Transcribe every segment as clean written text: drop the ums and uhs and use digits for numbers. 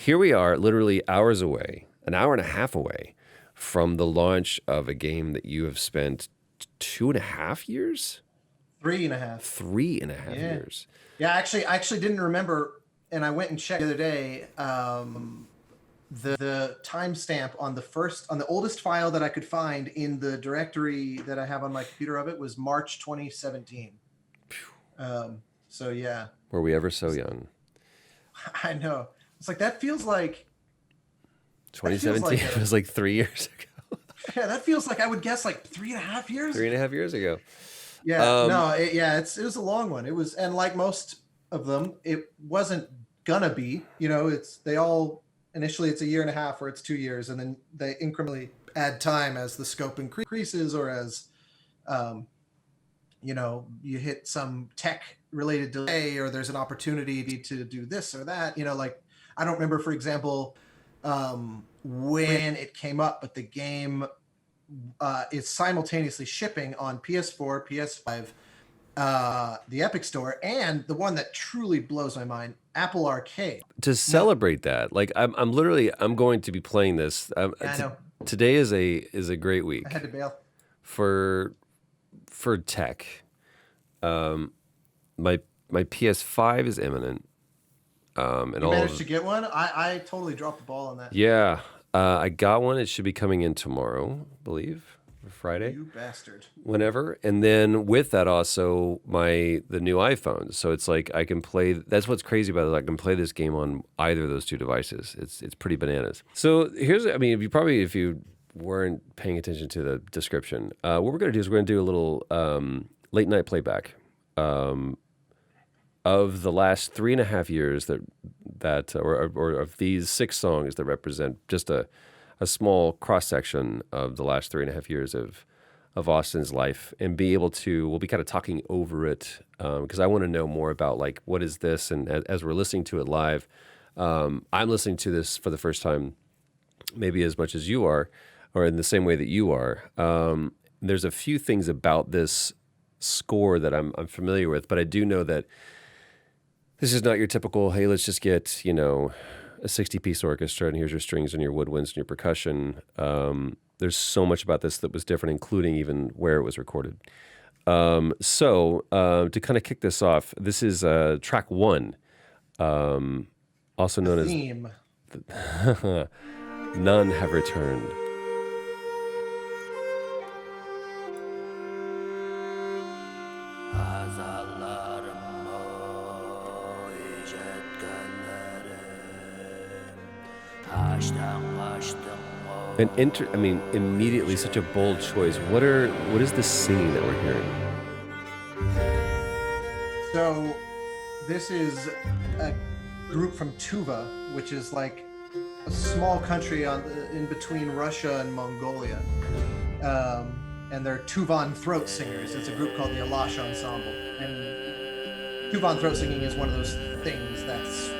here we are, literally hours away, an hour and a half away from the launch of a game that you have spent 2.5 years, 3.5. 3.5 Yeah. years. Yeah, I actually didn't remember, and I went and checked the other day. The timestamp on the oldest file that I could find in the directory that I have on my computer of it was March 2017. So yeah, Were we ever so young? I know. It's like that feels like 2017 a- was like 3 years ago. yeah, that feels like I would guess like 3.5 years. 3.5 years ago. Yeah, no, it was a long one. It was, and like most of them, it wasn't gonna be. You know, initially it's a year and a half or it's 2 years, and then they incrementally add time as the scope increases or as you hit some tech related delay or there's an opportunity to do this or that. Like I don't remember, for example, when it came up, but the game is simultaneously shipping on PS4, PS5, the Epic Store, and the one that truly blows my mind, Apple Arcade. To celebrate that, like I'm going to be playing this. I know. Today is a great week. I had to bail. For tech. My PS5 is imminent. And you managed to get one? I totally dropped the ball on that. Yeah. I got one. It should be coming in tomorrow, I believe, or Friday. You bastard. Whenever. And then with that also the new iPhone. So it's like I can play. That's what's crazy about it. I can play this game on either of those two devices. It's pretty bananas. So if you weren't paying attention to the description, what we're going to do is we're going to do a little late night playback of the last 3.5 years or of these 6 songs that represent just a small cross section of the last 3.5 years of Austin's life, and we'll be kind of talking over it because I want to know more about like what is this, and as we're listening to it live, I'm listening to this for the first time, maybe as much as you are, or in the same way that you are. There's a few things about this score that I'm familiar with, but I do know that this is not your typical, hey, let's just get, a 60-piece orchestra and here's your strings and your woodwinds and your percussion. There's so much about this that was different, including even where it was recorded. So to kind of kick this off, this is track 1, also known Theme. as None Have Returned. And immediately such a bold choice. What is the singing that we're hearing? So this is a group from Tuva, which is like a small country in between Russia and Mongolia. And they're Tuvan throat singers. It's a group called the Alash Ensemble. And Tuvan throat singing is one of those things that's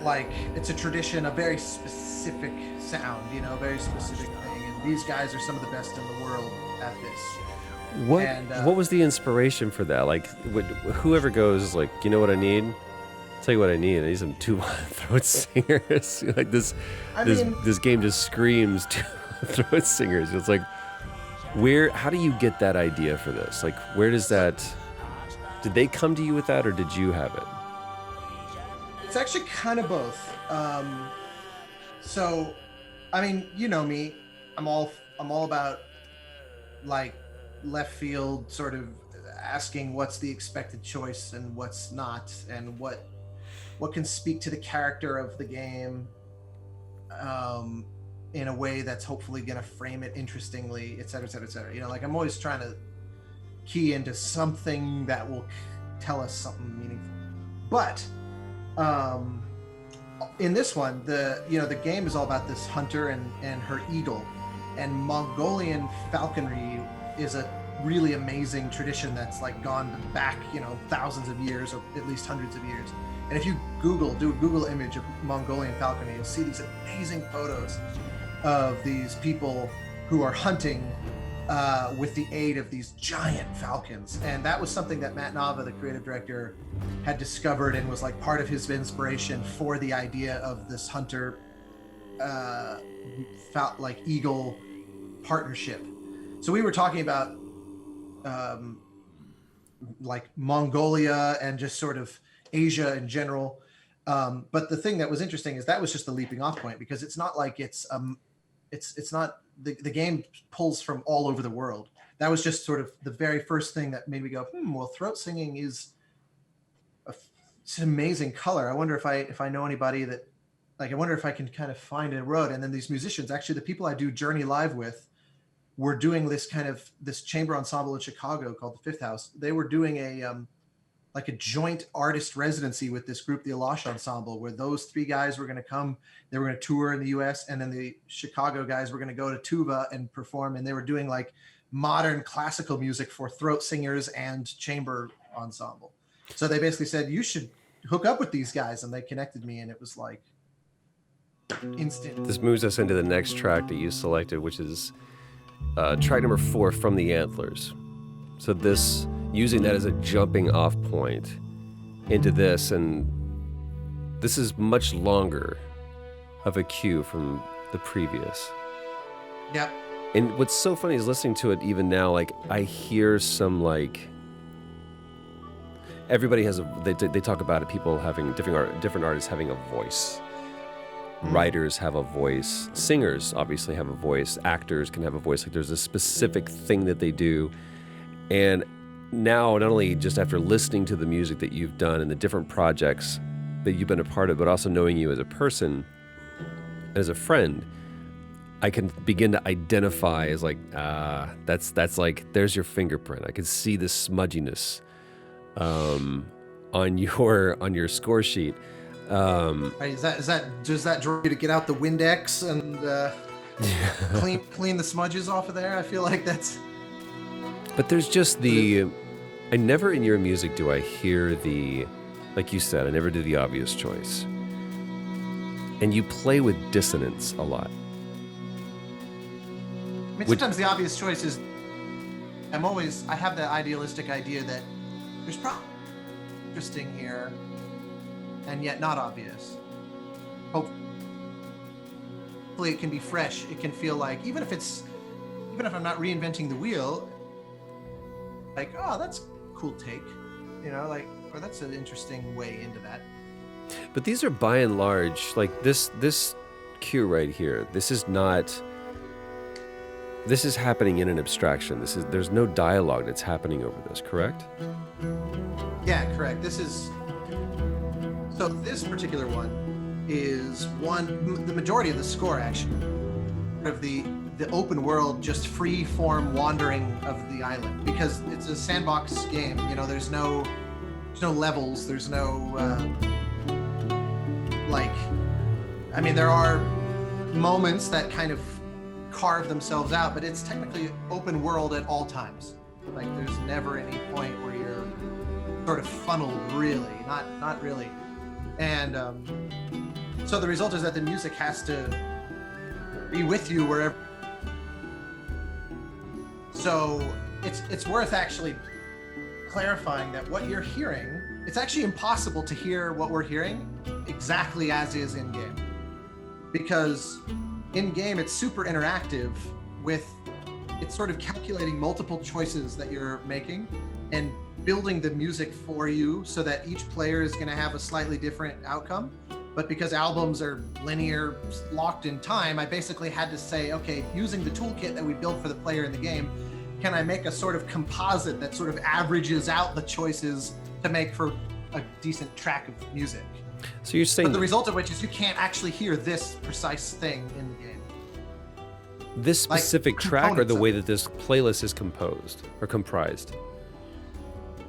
like, it's a tradition, a very specific sound, a very specific thing. And these guys are some of the best in the world at this. What was the inspiration for that? Like, whoever goes, like, you know what I need? I'll tell you what I need. I need some Tuvan throat singers. Like this game just screams Tuvan throat singers. It's like, how do you get that idea for this? Like, where does that? Did they come to you with that, or did you have it? It's actually kind of both. So, you know me. I'm all about like left field, sort of asking what's the expected choice and what's not, and what can speak to the character of the game in a way that's hopefully going to frame it interestingly, et cetera, et cetera, et cetera. Like I'm always trying to key into something that will tell us something meaningful. But in this one, the game is all about this hunter and her eagle, and Mongolian falconry is a really amazing tradition that's like gone back, thousands of years, or at least hundreds of years. And if you do a Google image of Mongolian falconry, you'll see these amazing photos of these people who are hunting with the aid of these giant falcons. And that was something that Matt Nava, the creative director, had discovered and was like part of his inspiration for the idea of this hunter like eagle partnership. So we were talking about like Mongolia and just sort of Asia in general. But the thing that was interesting is that was just the leaping off point, because it's not like it's not the game pulls from all over the world. That was just sort of the very first thing that made me go, well, throat singing is it's an amazing color. I wonder if I know anybody that, like, I wonder if I can kind of find a road. And then these musicians, actually the people I do Journey Live with, were doing this chamber ensemble in Chicago called the Fifth House. They were doing a joint artist residency with this group, the Alash Ensemble, where those three guys were going to come. They were going to tour in the US, and then the Chicago guys were going to go to Tuva and perform. And they were doing like modern classical music for throat singers and chamber ensemble. So they basically said, you should hook up with these guys. And they connected me, and it was like instant. This moves us into the next track that you selected, which is track number 4, From the Antlers. So this, using that as a jumping off point into this, and this is much longer of a cue from the previous. Yep. And what's so funny is listening to it even now, like I hear some like, everybody has they talk about it, people having different artists having a voice. Writers have a voice, singers obviously have a voice, actors can have a voice. Like there's a specific thing that they do. And now, not only just after listening to the music that you've done and the different projects that you've been a part of, but also knowing you as a person, as a friend, I can begin to identify as like, that's like, there's your fingerprint. I can see the smudginess on your score sheet. Does that draw you to get out the Windex and clean the smudges off of there? I feel like that's. But there's just I never in your music do I hear like you said, I never do the obvious choice. And you play with dissonance a lot. I mean, sometimes the obvious choice is, I have that idealistic idea that there's probably interesting here, and yet not obvious. Hopefully it can be fresh. It can feel like, even if I'm not reinventing the wheel, like, oh, that's a cool take, like, or that's an interesting way into that. But these are by and large, like this cue right here, this is happening in an abstraction. There's no dialogue that's happening over this, correct? Yeah, correct. So this particular one is the majority of the score actually, of the open world, just free form wandering of the island, because it's a sandbox game. There's no levels. There's no there are moments that kind of carve themselves out, but it's technically open world at all times. Like there's never any point where you're sort of funneled, really, not really. And so the result is that the music has to be with you wherever. So it's worth actually clarifying that what you're hearing, it's actually impossible to hear what we're hearing exactly as is in game, because in game it's super interactive it's sort of calculating multiple choices that you're making and building the music for you so that each player is going to have a slightly different outcome. But because albums are linear, locked in time, I basically had to say, okay, using the toolkit that we built for the player in the game, can I make a sort of composite that sort of averages out the choices to make for a decent track of music? So you're saying, but the result of which is you can't actually hear this precise thing in the game. This specific track, or the way that this playlist is composed or comprised?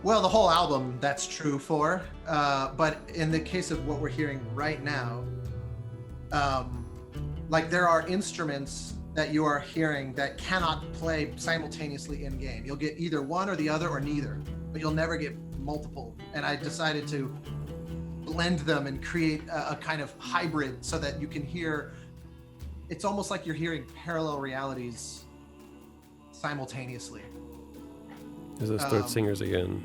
Well, the whole album, that's true for. But in the case of what we're hearing right now, there are instruments that you are hearing that cannot play simultaneously in game. You'll get either one or the other or neither, but you'll never get multiple. And I decided to blend them and create a kind of hybrid so that you can hear, it's almost like you're hearing parallel realities simultaneously. There's those third singers again.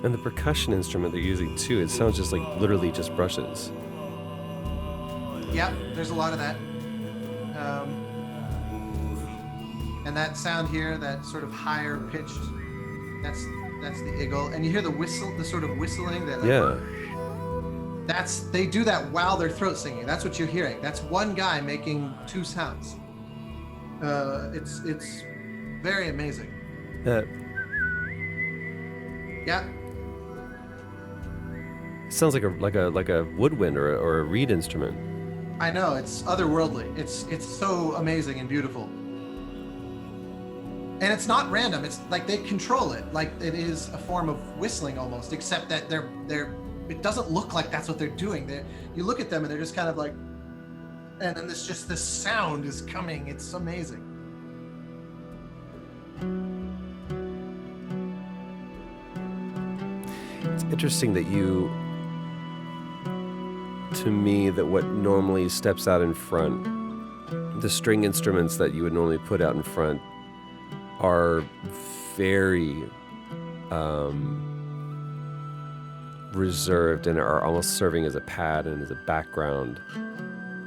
And the percussion instrument they're using too, it sounds just like literally just brushes. Yeah, there's a lot of that. And that sound here, that sort of higher pitched, that's the iggle. And you hear the whistle, the sort of whistling that, like, Yeah. they do that while they're throat singing. That's what you're hearing. That's one guy making two sounds. It's very amazing. That Yeah. sounds like a woodwind or a reed instrument. I know, it's otherworldly. It's so amazing and beautiful. And it's not random. It's like they control it. Like it is a form of whistling almost, except that it doesn't look like that's what they're doing. You look at them and they're just kind of like, and then this sound is coming. It's amazing. It's interesting that to me, that what normally steps out in front, the string instruments that you would normally put out in front, are very reserved and are almost serving as a pad and as a background.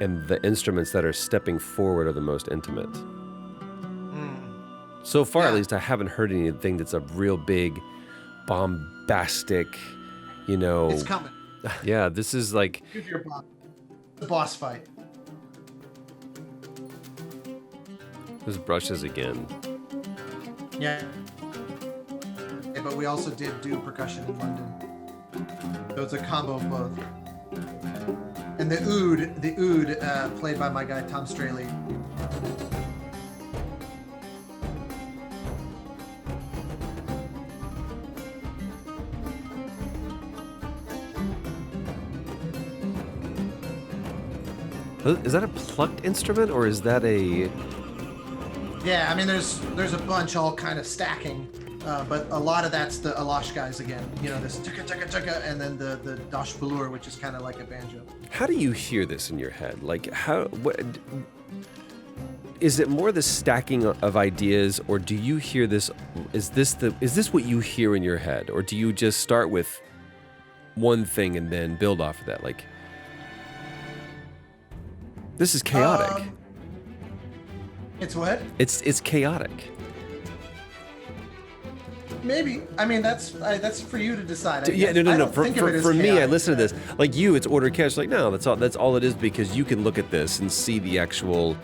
And the instruments that are stepping forward are the most intimate. So far, at least, I haven't heard anything that's a real big, bombastic, It's coming. Yeah, this is like... The boss fight. Those brushes again. Yeah. But we also did do percussion in London. So it's a combo of both. And the oud, played by my guy Tom Straley. Is that a plucked instrument or is that a... Yeah, I mean, there's a bunch all kind of stacking, but a lot of that's the Alash guys again. This chaka, and then the Dash Bulur, which is kind of like a banjo. How do you hear this in your head? Like, is it more the stacking of ideas, or do you hear this? Is this what you hear in your head, or do you just start with one thing and then build off of that? Like, this is chaotic. It's what? It's chaotic. Maybe. I mean, that's for you to decide. No. For me, I listen to this. Right? Like you, it's order cash. Like, no, that's all it is, because you can look at this and see the actual,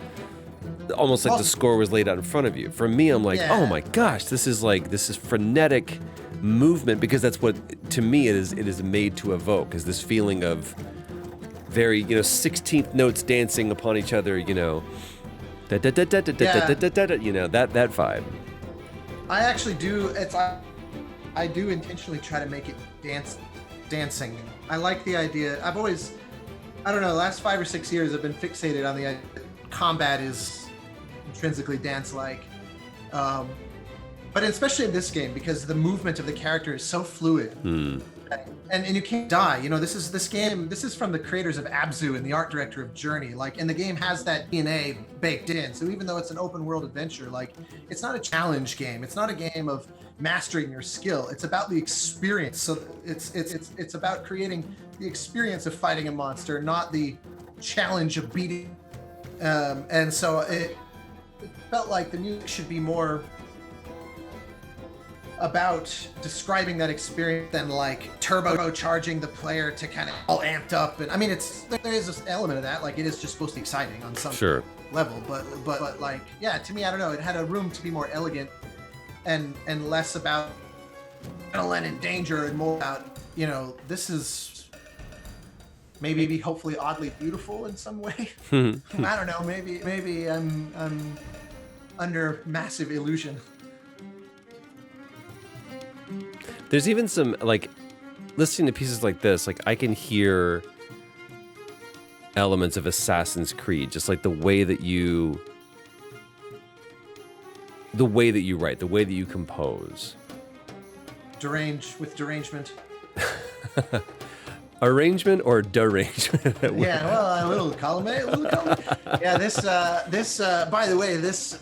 almost like the score was laid out in front of you. For me, I'm like, oh my gosh, this is frenetic movement, because that's what, to me, it is made to evoke, is this feeling of very, 16th notes dancing upon each other, that vibe. I actually do. I do intentionally try to make it dancing. I like the idea. I've always, I don't know, the last 5 or 6 years I've been fixated on the idea that combat is intrinsically dance-like. But especially in this game, because the movement of the character is so fluid. And you can't die. This is from the creators of Abzu and the art director of Journey. And the game has that DNA baked in. So even though it's an open world adventure, it's not a challenge game. It's not a game of mastering your skill. It's about the experience. So it's about creating the experience of fighting a monster, not the challenge of beating. And so it felt like the music should be more about describing that experience than turbocharging the player to kind of all amped up. And I mean, there is this element of that, it is just supposed to be exciting on some level, but to me, I don't know, it had a room to be more elegant and less about adrenaline and danger and more about, this is maybe hopefully oddly beautiful in some way. I don't know, maybe I'm under massive illusion. There's even some, listening to pieces like this, I can hear elements of Assassin's Creed, just the way that you write, the way that you compose. With derangement. Arrangement or derangement? Yeah, well, a little column A, a little column. Yeah, by the way, this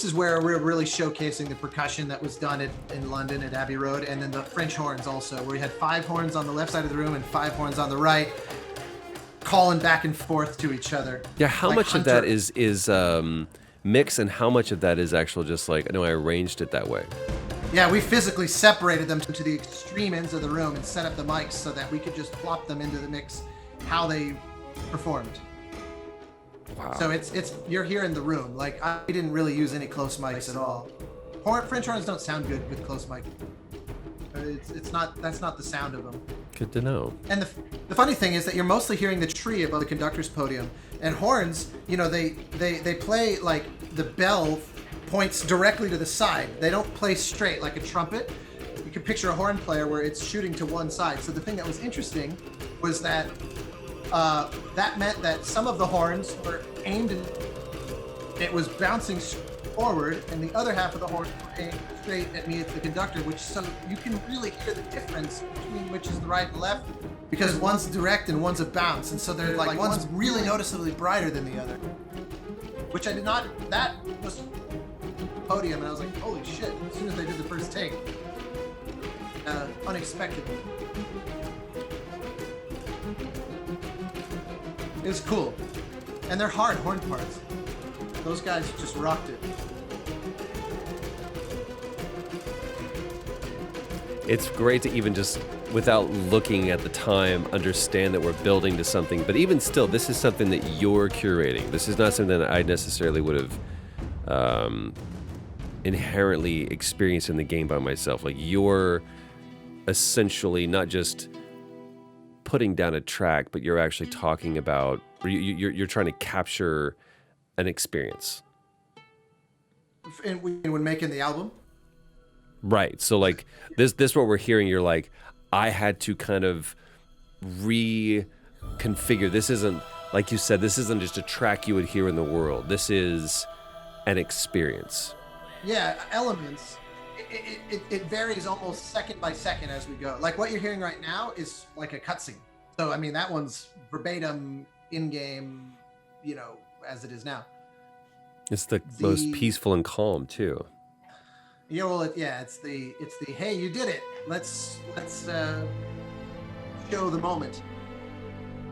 is where we're really showcasing the percussion that was done in London at Abbey Road, and then the French horns also, where we had 5 horns on the left side of the room and 5 horns on the right, calling back and forth to each other. Yeah, how Like much of Hunter. that is mix, and how much of that is actual just like, no, I arranged it that way? Yeah, we physically separated them to the extreme ends of the room and set up the mics so that we could just plop them into the mix how they performed. Wow. So it's you're here in the room. Like, I didn't really use any close mics at all. French horns don't sound good with close mic. That's not the sound of them. Good to know. And the funny thing is that you're mostly hearing the tree above the conductor's podium. And horns, they play like the bell points directly to the side. They don't play straight like a trumpet. You can picture a horn player where it's shooting to one side. So the thing that was interesting was that that meant that some of the horns were aimed it was bouncing forward, and the other half of the horn aimed straight at me, at the conductor, which so you can really hear the difference between which is the right and left, because one's direct and one's a bounce, and so they're like one's really noticeably brighter than the other. Which I did not. That was podium, and I was like, holy shit! As soon as they did the first take, unexpected. It was cool, and they're hard horn parts. Those guys just rocked it. It's great to even just, without looking at the time, understand that we're building to something. But even still, this is something that you're curating. This is not something that I necessarily would have inherently experienced in the game by myself. Like, you're essentially not just putting down a track, but you're actually talking about, or you're trying to capture an experience. And when making the album. Right. So like this what we're hearing, you're like, I had to kind of reconfigure. This isn't, like you said, this isn't just a track you would hear in the world. This is an experience. Yeah, elements. It varies almost second by second as we go. Like what you're hearing right now is like a cutscene. So I mean that one's verbatim in game, as it is now. It's the most peaceful and calm too. Yeah, well, it's the hey, you did it. Let's show the moment.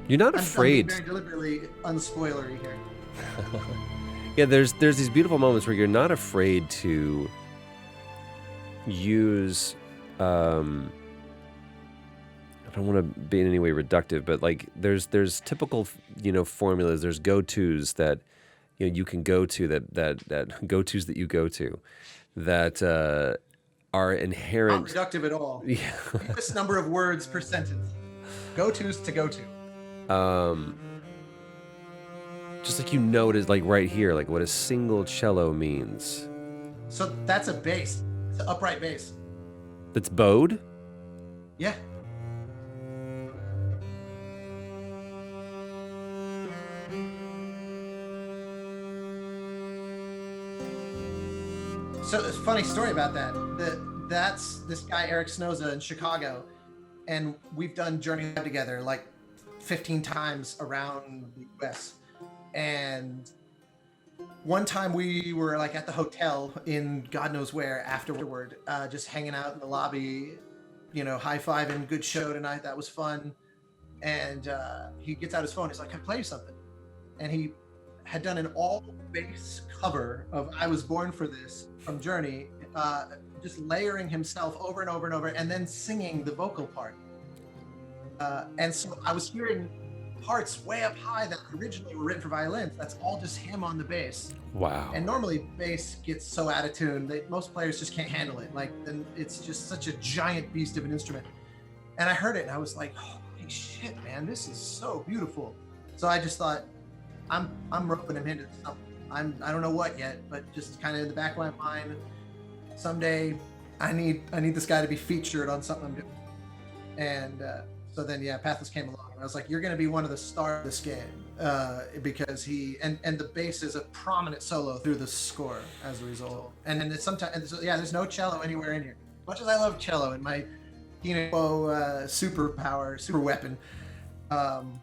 You're not afraid. I'm being very deliberately unspoilery here. Yeah, there's these beautiful moments where you're not afraid to use. I don't want to be in any way reductive, but like there's typical formulas. There's go-tos that you can go to that go-tos that you go to that are inherent. Not reductive at all. Yeah. This number of words per sentence. Go-tos to go to. Just like it is like right here, like what a single cello means. So that's a bass. It's an upright bass. That's bowed? Yeah. So it's a funny story about that. That's this guy Eric Snoza in Chicago, and we've done Journey Live together like 15 times around the US. And one time we were like at the hotel in God knows where afterward, just hanging out in the lobby, high-fiving, good show tonight, that was fun. And he gets out his phone, he's like, can I play you something? And he had done an all-bass cover of I Was Born for This from Journey, just layering himself over and over and over, and then singing the vocal part. And so I was hearing parts way up high that originally were written for violins. That's all just him on the bass. Wow. And normally bass gets so out of tune that most players just can't handle it. Like, then it's just such a giant beast of an instrument. And I heard it and I was like, holy shit, man, this is so beautiful. So I just thought, I'm roping him into something. I don't know what yet, but just kind of in the back of my mind, someday I need this guy to be featured on something I'm doing. And so then, Pathless came along. And I was like, you're going to be one of the stars of this game, because the bass is a prominent solo through the score as a result. And then there's no cello anywhere in here. As much as I love cello, in my superpower, super weapon. Um,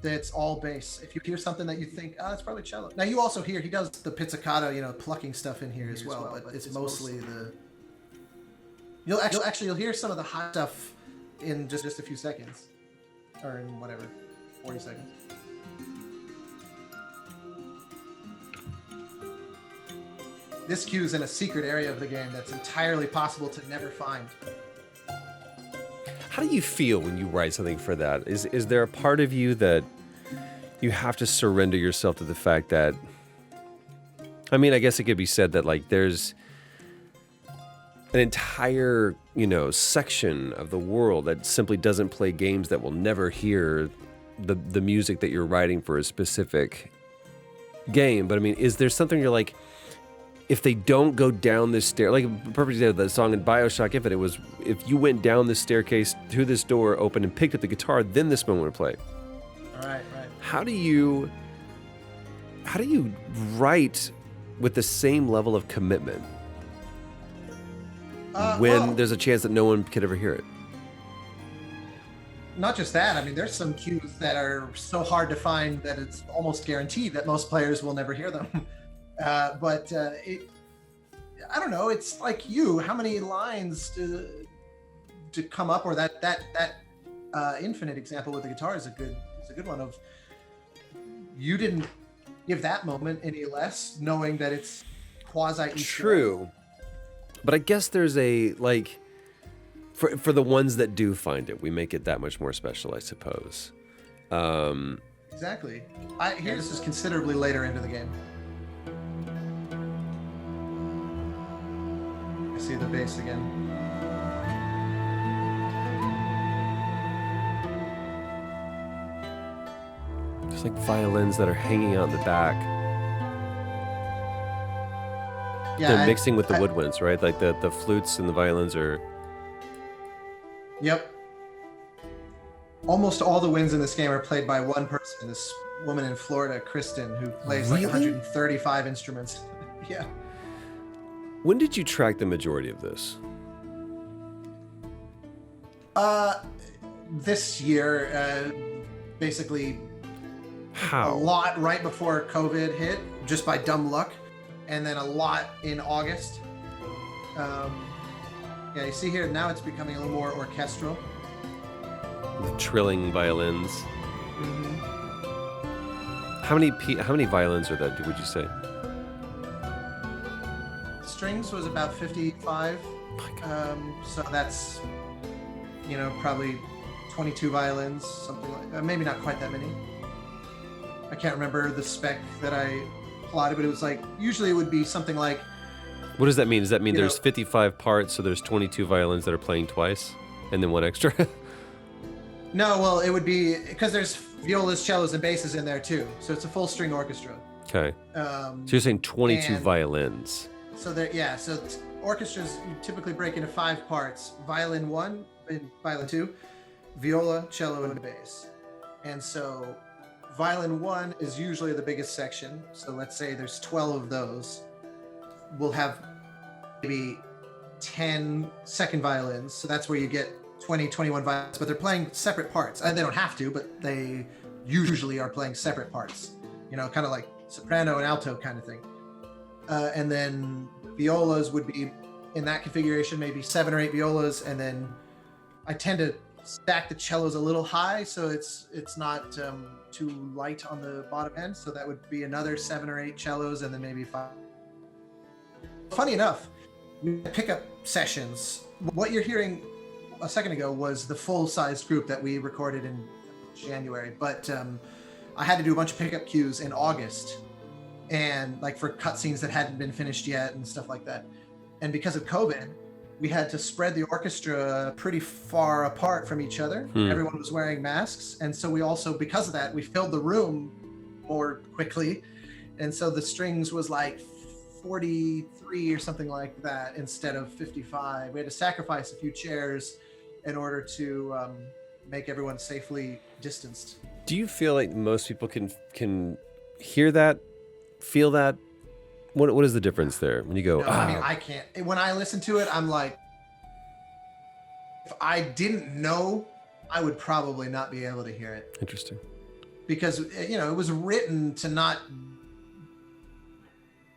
that's all bass. If you hear something that you think, oh, it's probably cello. Now you also hear he does the pizzicato, plucking stuff in here as well, but it's mostly the. You'll hear some of the high stuff in just a few seconds, or in whatever, 40 seconds. This cue is in a secret area of the game that's entirely possible to never find. How do you feel when you write something for that? Is there a part of you that you have to surrender yourself to the fact that, I mean, I guess it could be said that like there's an entire, section of the world that simply doesn't play games, that will never hear the music that you're writing for a specific game. But I mean, is there something you're like, if they don't go down this stair, like a perfect example of the song in BioShock Infinite was, if you went down this staircase through this door, opened and picked up the guitar, then this moment would play. Right. How do you write with the same level of commitment when there's a chance that no one could ever hear it? Not just that. I mean, there's some cues that are so hard to find that it's almost guaranteed that most players will never hear them. I don't know. It's like how many lines to come up, or that Infinite example with the guitar is a good one of, you didn't give that moment any less, knowing that it's quasi true. But I guess there's a, like, for the ones that do find it, we make it that much more special, I suppose. Exactly. I hear this is considerably later into the game. I see the bass again. There's like violins that are hanging out in the back. Yeah, they're mixing with the woodwinds, right? Like the flutes and the violins are. Yep. Almost all the winds in this game are played by one person. This woman in Florida, Kristen, who plays like 135 instruments. Yeah. When did you track the majority of this? This year, basically. How? A lot right before COVID hit, just by dumb luck, and then a lot in August. Yeah, you see here now it's becoming a little more orchestral. With trilling violins. Mm-hmm. How many violins are that? Would you say? Strings was about 55. So that's probably 22 violins, something like maybe not quite that many. I can't remember the spec that I plotted, but it was like usually it would be something like. What does that mean? Does that mean there's 55 parts, so there's 22 violins that are playing twice, and then one extra? No, well, it would be because there's violas, cellos, and basses in there too, so it's a full string orchestra. Okay. So you're saying 22 violins. So so orchestras typically break into 5 parts: violin 1 and violin 2, viola, cello, and bass. And so violin 1 is usually the biggest section. So let's say there's 12 of those. We'll have maybe 10 second violins. So that's where you get 20, 21 violins, but they're playing separate parts. They don't have to, but they usually are playing separate parts, kind of like soprano and alto kind of thing. And then violas would be in that configuration, maybe 7 or 8 violas. And then I tend to stack the cellos a little high, so it's not too light on the bottom end. So that would be another 7 or 8 cellos, and then maybe 5. Funny enough, pickup sessions, what you're hearing a second ago was the full-sized group that we recorded in January, but I had to do a bunch of pickup cues in August, and like for cutscenes that hadn't been finished yet and stuff like that. And because of COVID, we had to spread the orchestra pretty far apart from each other. Everyone was wearing masks, and so we also, because of that, we filled the room more quickly, and so the strings was like 43 or something like that instead of 55. We had to sacrifice a few chairs in order to make everyone safely distanced. Do you feel like most people can hear that, feel that? What is the difference there when you go? No, I mean, I can't. When I listen to it, I'm like, if I didn't know, I would probably not be able to hear it. Interesting. Because, it was written to not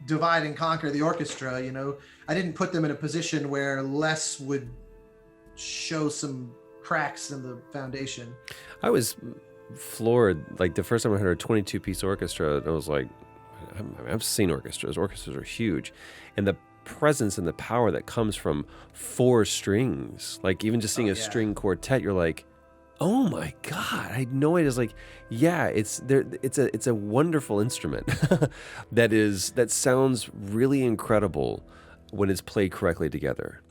divide and conquer the orchestra. I didn't put them in a position where less would show some cracks in the foundation. I was floored. Like the first time I heard a 22-piece orchestra, I was like, I've seen orchestras. Orchestras are huge. And the presence and the power that comes from 4 strings, like even just seeing a string quartet, you're like, oh my God, I had no idea. It's like, yeah, it's there. It's a wonderful instrument that sounds really incredible when it's played correctly together.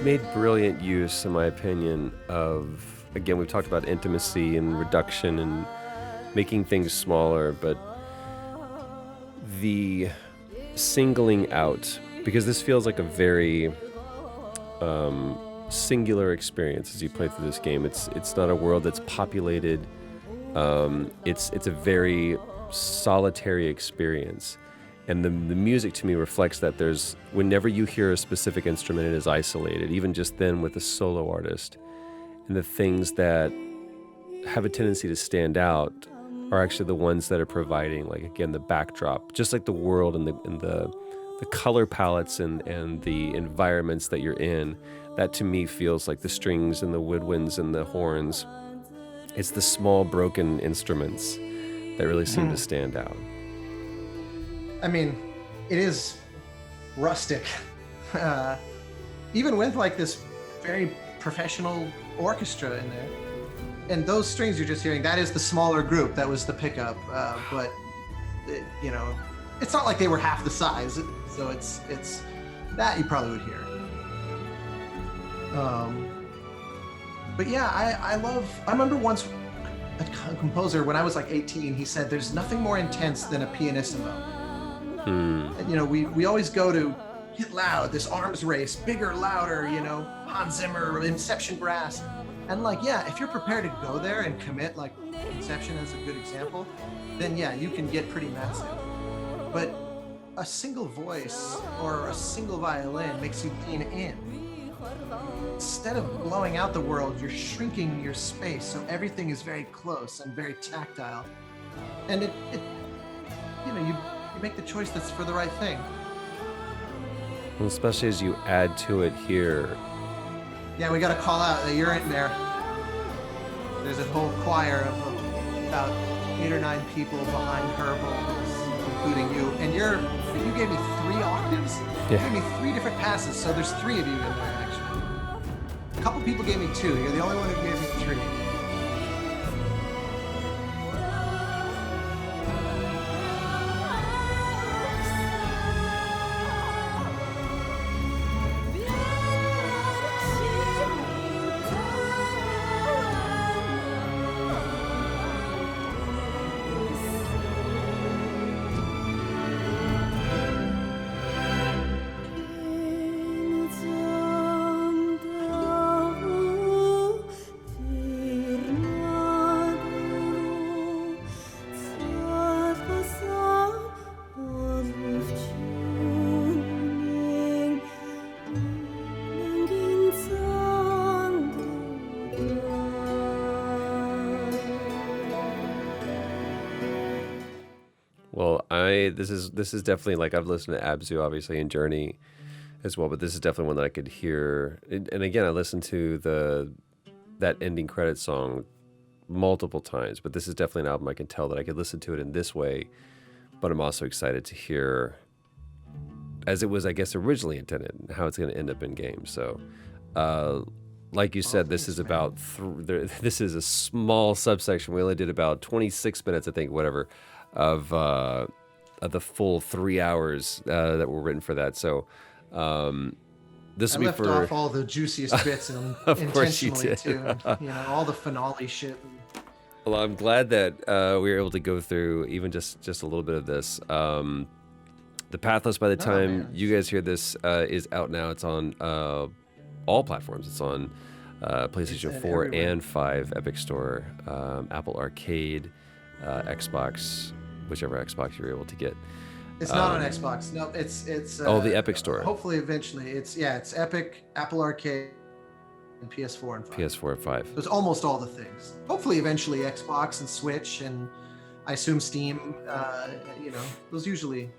Made brilliant use, in my opinion, of, again, we've talked about intimacy and reduction and making things smaller, but the singling out, because this feels like a very singular experience as you play through this game. It's not a world that's populated. It's a very solitary experience. And the music to me reflects that whenever you hear a specific instrument, it is isolated, even just then with a solo artist. And the things that have a tendency to stand out are actually the ones that are providing, like, again, the backdrop, just like the world and the color palettes and the environments that you're in. That to me feels like the strings and the woodwinds and the horns. It's the small broken instruments that really seem to stand out. I mean, it is rustic, even with like this very professional orchestra in there. And those strings you're just hearing, that is the smaller group. That was the pickup. But, it's not like they were half the size. So it's that you probably would hear. But yeah, I remember once a composer, when I was like 18, he said, there's nothing more intense than a pianissimo. And, we always go to get loud, this arms race, bigger, louder, Hans Zimmer, Inception brass. And if you're prepared to go there and commit, like Inception is a good example, then yeah, you can get pretty massive. But a single voice or a single violin makes you lean in. Instead of blowing out the world, you're shrinking your space, so everything is very close and very tactile. And you make the choice that's for the right thing. Well, especially as you add to it here. Yeah, we got to call out that you're in there. There's a whole choir of about 8 or 9 people behind her vocals, including you. And you gave me 3 octaves. You gave me 3 different passes, so there's 3 of you in there actually. A couple people gave me 2. You're the only one who gave me 3. Well, this is definitely, like, I've listened to Abzu obviously and Journey as well, but this is definitely one that I could hear. And again, I listened to that ending credit song multiple times, but this is definitely an album I can tell that I could listen to it in this way. But I'm also excited to hear, as it was, I guess, originally intended, how it's going to end up in games. So, like you said, this is about this is a small subsection. We only did about 26 minutes, I think, whatever, of the full 3 hours that were written for that. So, This I will be left for. off all the juiciest bits and Of course you intentionally did. too. You know, all the finale shit. Well, I'm glad that we were able to go through even just a little bit of this. The Pathless, by the No, time man. you guys hear this, is out now. It's on all platforms. It's on PlayStation It's 4 everywhere. and 5, Epic Store, Apple Arcade, Xbox, whichever Xbox you're able to get. It's not on Xbox. No, it's. The Epic Store. Hopefully, eventually, it's Epic, Apple Arcade, and PS4 and 5. PS4 and 5. So it's almost all the things. Hopefully, eventually, Xbox and Switch, and I assume Steam. You know, those usually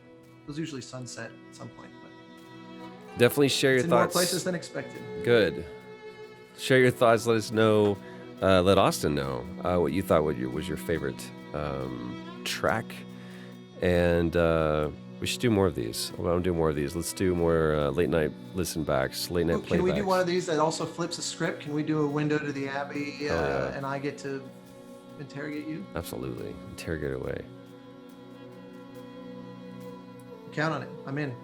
sunset at some point. But Definitely share your it's in more thoughts. places than expected. Good. Share your thoughts. Let us know. Let Austin know what you thought was your favorite track. And we should do more of these. I want to do more of these. Let's do more late night listen backs, late night playbacks. Can we do one of these that also flips a script? Can we do a window to the Abbey yeah. and I get to interrogate you? Absolutely. Interrogate away. Count on it. I'm in.